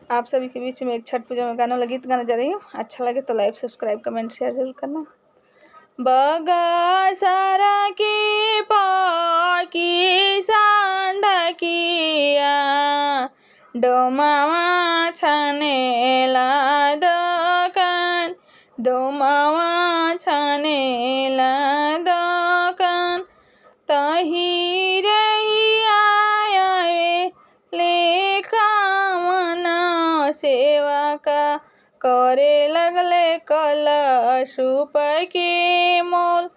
आप सभी के बीच में एक छठ पूजा में गाना वाला गीत गाने जा रही हूँ। अच्छा लगे तो लाइक, सब्सक्राइब, कमेंट, शेयर जरूर करना। बगा सारा की पाकी सांडकिया डोमावा छानेला दोकान, डोमावा छानेला दोकान, तही रही आए लेखा मना सेवा का करे लगले कलशुप के मोल,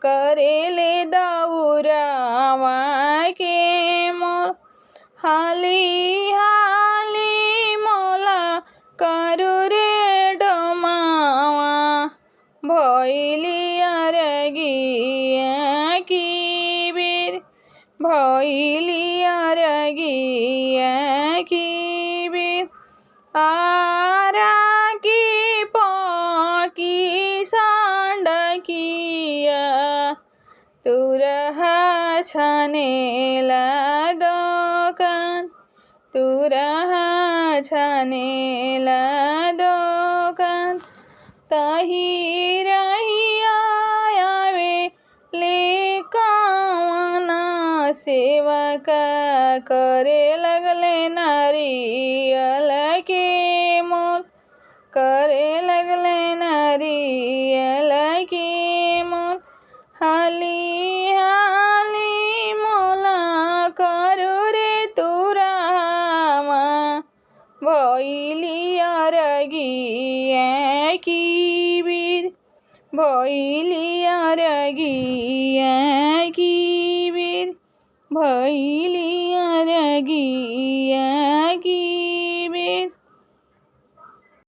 करेले दौरावा के मोल, हाली हाली मोला करु रे डोमावा भइली अरगिया की बीर, भइली अरगिया की बीर, आरा की पाकी सांडकिया तुरहा छानेला दोकान, तुरहा छानेला दोकान, तही रही आवे लेकावना सेवा का करे लगले नारियल के मोल, करे लगले नारियल के मोल, हाली हाली मोला करु रे तुरामा भइली अरगिया की बीर, भइली अरगिया